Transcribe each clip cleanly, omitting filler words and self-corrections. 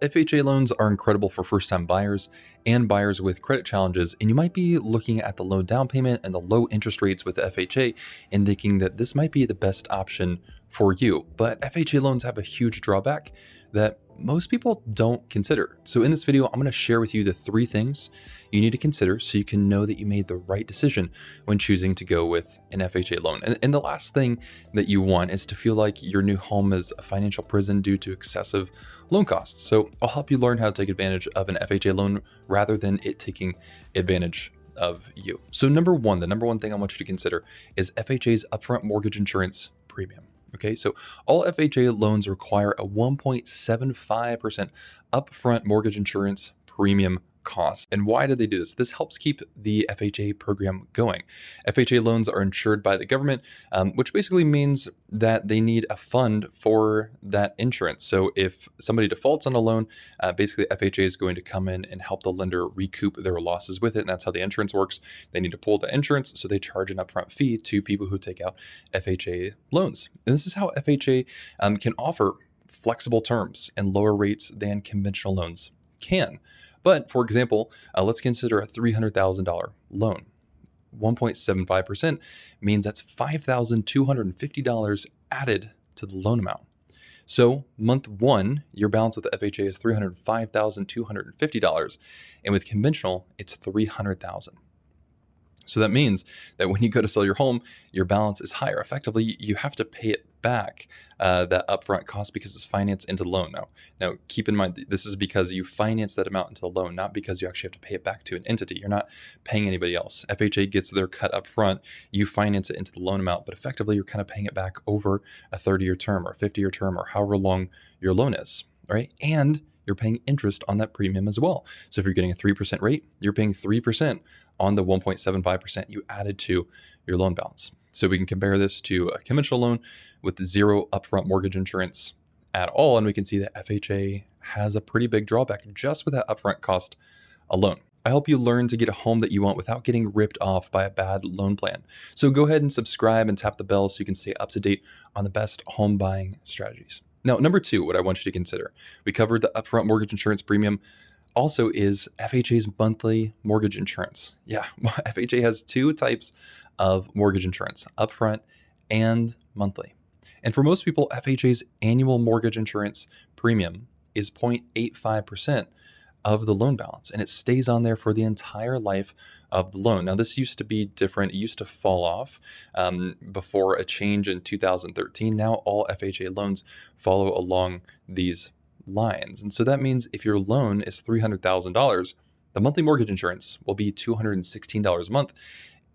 FHA loans are incredible for first-time buyers and buyers with credit challenges, and you might be looking at the low down payment and the low interest rates with FHA and thinking that this might be the best option for you. But FHA loans have a huge drawback that most people don't consider. So in this video, I'm going to share with you the 3 things you need to consider so you can know that you made the right decision when choosing to go with an FHA loan. And the last thing that you want is to feel like your new home is a financial prison due to excessive loan costs. So I'll help you learn how to take advantage of an FHA loan rather than it taking advantage of you. So the number one thing I want you to consider is FHA's upfront mortgage insurance premium. Okay, so all FHA loans require a 1.75% upfront mortgage insurance premium cost. And why do they do this? This helps keep the FHA program going. FHA loans are insured by the government, which basically means that they need a fund for that insurance. So if somebody defaults on a loan, basically FHA is going to come in and help the lender recoup their losses with it. And that's how the insurance works. They need to pull the insurance, so they charge an upfront fee to people who take out FHA loans. And this is how FHA can offer flexible terms and lower rates than conventional loans can. But for example, let's consider a $300,000 loan. 1.75% means that's $5,250 added to the loan amount. So month 1, your balance with the FHA is $305,250, and with conventional, it's $300,000. So that means that when you go to sell your home, your balance is higher. Effectively, you have to pay it back, that upfront cost, because it's financed into the loan. Now, keep in mind, this is because you finance that amount into the loan, not because you actually have to pay it back to an entity. You're not paying anybody else. FHA gets their cut up front, you finance it into the loan amount, but effectively you're kind of paying it back over a 30-year term or 50-year term or however long your loan is, right? And you're paying interest on that premium as well. So if you're getting a 3% rate, you're paying 3% on the 1.75% you added to your loan balance. So we can compare this to a conventional loan with 0 upfront mortgage insurance at all. And we can see that FHA has a pretty big drawback just with that upfront cost alone. I hope you learn to get a home that you want without getting ripped off by a bad loan plan. So go ahead and subscribe and tap the bell so you can stay up to date on the best home buying strategies. Now, number 2, what I want you to consider, we covered the upfront mortgage insurance premium, also is FHA's monthly mortgage insurance. Yeah, FHA has 2 types of mortgage insurance, upfront and monthly. And for most people, FHA's annual mortgage insurance premium is 0.85% of the loan balance, and it stays on there for the entire life of the loan. Now, this used to be different. It used to fall off before a change in 2013. Now all FHA loans follow along these lines. And so that means if your loan is $300,000, the monthly mortgage insurance will be $216 a month,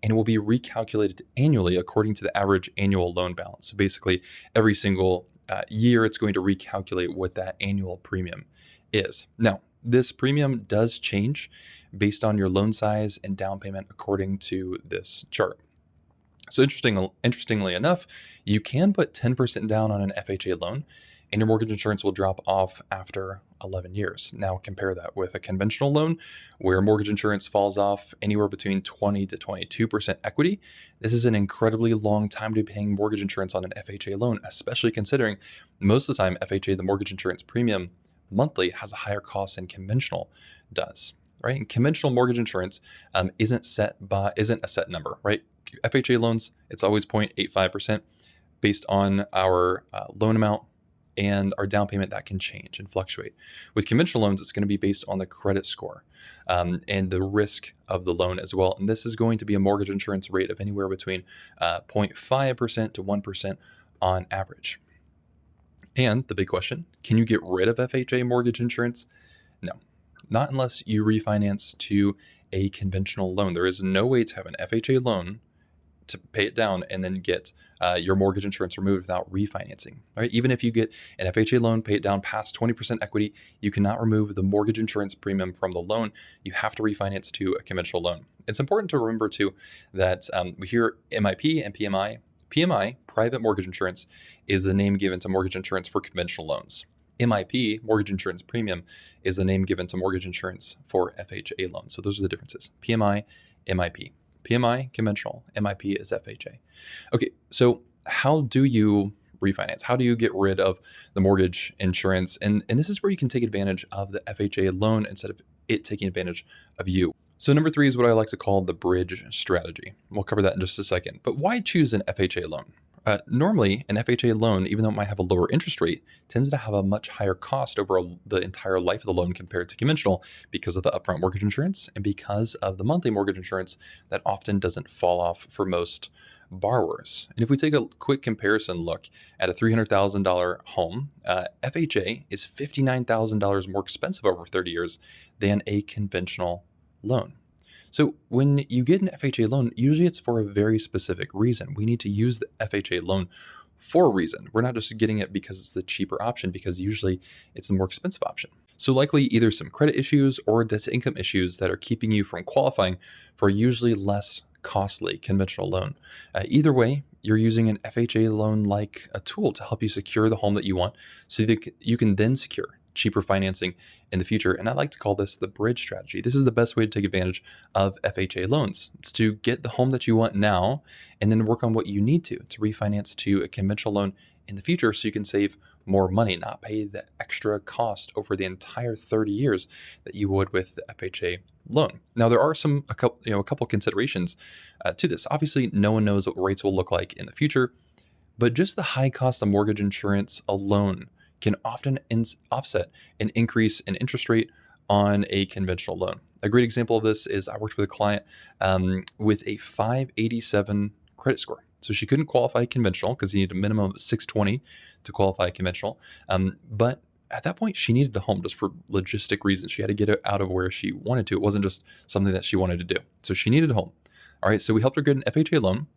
and it will be recalculated annually according to the average annual loan balance. So basically, every single year, it's going to recalculate what that annual premium is. Now, this premium does change based on your loan size and down payment according to this chart. So interestingly enough, you can put 10% down on an FHA loan, and your mortgage insurance will drop off after 11 years. Now compare that with a conventional loan where mortgage insurance falls off anywhere between 20 to 22% equity. This is an incredibly long time to be paying mortgage insurance on an FHA loan, especially considering most of the time FHA, the mortgage insurance premium monthly, has a higher cost than conventional does, right? And conventional mortgage insurance isn't a set number, right? FHA loans, it's always 0.85% based on our loan amount and our down payment. That can change and fluctuate. With conventional loans, it's going to be based on the credit score and the risk of the loan as well. And this is going to be a mortgage insurance rate of anywhere between 0.5% to 1% on average. And the big question, can you get rid of FHA mortgage insurance? No, not unless you refinance to a conventional loan. There is no way to have an FHA loan to pay it down and then get your mortgage insurance removed without refinancing, right? Even if you get an FHA loan, pay it down past 20% equity, you cannot remove the mortgage insurance premium from the loan. You have to refinance to a conventional loan. It's important to remember too that we hear MIP and PMI. PMI, private mortgage insurance, is the name given to mortgage insurance for conventional loans. MIP, mortgage insurance premium, is the name given to mortgage insurance for FHA loans. So those are the differences. PMI, MIP. PMI, conventional. MIP is FHA. Okay, so how do you refinance? How do you get rid of the mortgage insurance? And this is where you can take advantage of the FHA loan instead of it taking advantage of you. So number 3 is what I like to call the bridge strategy. We'll cover that in just a second. But why choose an FHA loan? Normally, an FHA loan, even though it might have a lower interest rate, tends to have a much higher cost over the entire life of the loan compared to conventional because of the upfront mortgage insurance and because of the monthly mortgage insurance that often doesn't fall off for most borrowers. And if we take a quick comparison look at a $300,000 home, FHA is $59,000 more expensive over 30 years than a conventional loan. So when you get an FHA loan, usually it's for a very specific reason. We need to use the FHA loan for a reason. We're not just getting it because it's the cheaper option, because usually it's the more expensive option. So likely either some credit issues or debt to income issues that are keeping you from qualifying for a usually less costly conventional loan. Either way, you're using an FHA loan like a tool to help you secure the home that you want so that you can then secure cheaper financing in the future. And I like to call this the bridge strategy. This is the best way to take advantage of FHA loans. It's to get the home that you want now and then work on what you need to refinance to a conventional loan in the future so you can save more money, not pay the extra cost over the entire 30 years that you would with the FHA loan. Now, there are a couple considerations to this. Obviously, no one knows what rates will look like in the future, but just the high cost of mortgage insurance alone can often offset an increase in interest rate on a conventional loan. A great example of this is I worked with a client with a 587 credit score. So she couldn't qualify conventional because you need a minimum of 620 to qualify conventional. But at that point, she needed a home just for logistic reasons. She had to get it out of where she wanted to. It wasn't just something that she wanted to do. So she needed a home. All right, so we helped her get an FHA loan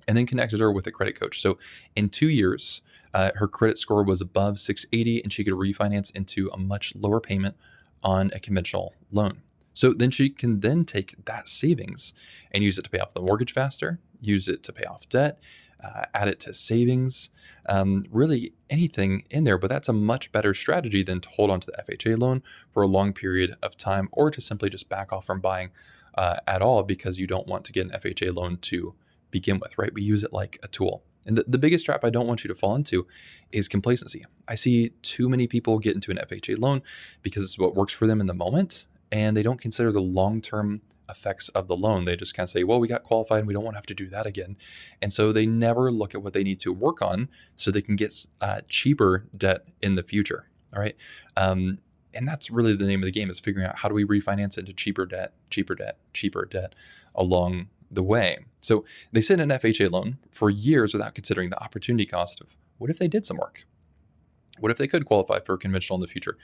and then connected her with a credit coach. So in 2 years, her credit score was above 680 and she could refinance into a much lower payment on a conventional loan. So then she can then take that savings and use it to pay off the mortgage faster, use it to pay off debt, add it to savings, really anything in there. But that's a much better strategy than to hold on to the FHA loan for a long period of time or to simply just back off from buying at all because you don't want to get an FHA loan to begin with, right? We use it like a tool. And the biggest trap I don't want you to fall into is complacency. I see too many people get into an FHA loan because it's what works for them in the moment, and they don't consider the long-term effects of the loan. They just kind of say, well, we got qualified and we don't want to have to do that again. And so they never look at what they need to work on so they can get cheaper debt in the future, all right? And that's really the name of the game, is figuring out how do we refinance into cheaper debt along the way. So they sit in an FHA loan for years without considering the opportunity cost of what if they did some work? What if they could qualify for conventional in the future?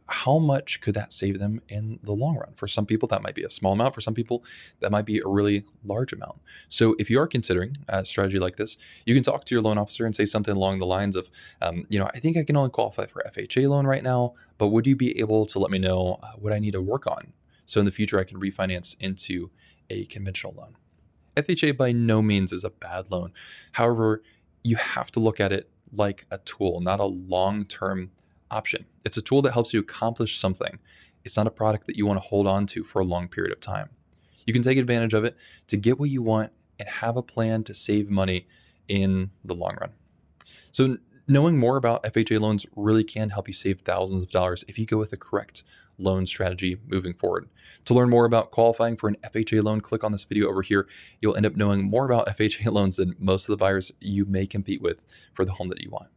How much could that save them in the long run? For some people, that might be a small amount. For some people, that might be a really large amount. So if you are considering a strategy like this, you can talk to your loan officer and say something along the lines of, I think I can only qualify for FHA loan right now, but would you be able to let me know what I need to work on so in the future I can refinance into a conventional loan? FHA by no means is a bad loan. However, you have to look at it like a tool, not a long-term option. It's a tool that helps you accomplish something. It's not a product that you want to hold on to for a long period of time. You can take advantage of it to get what you want and have a plan to save money in the long run. So knowing more about FHA loans really can help you save thousands of dollars if you go with the correct loan strategy moving forward. To learn more about qualifying for an FHA loan, click on this video over here. You'll end up knowing more about FHA loans than most of the buyers you may compete with for the home that you want.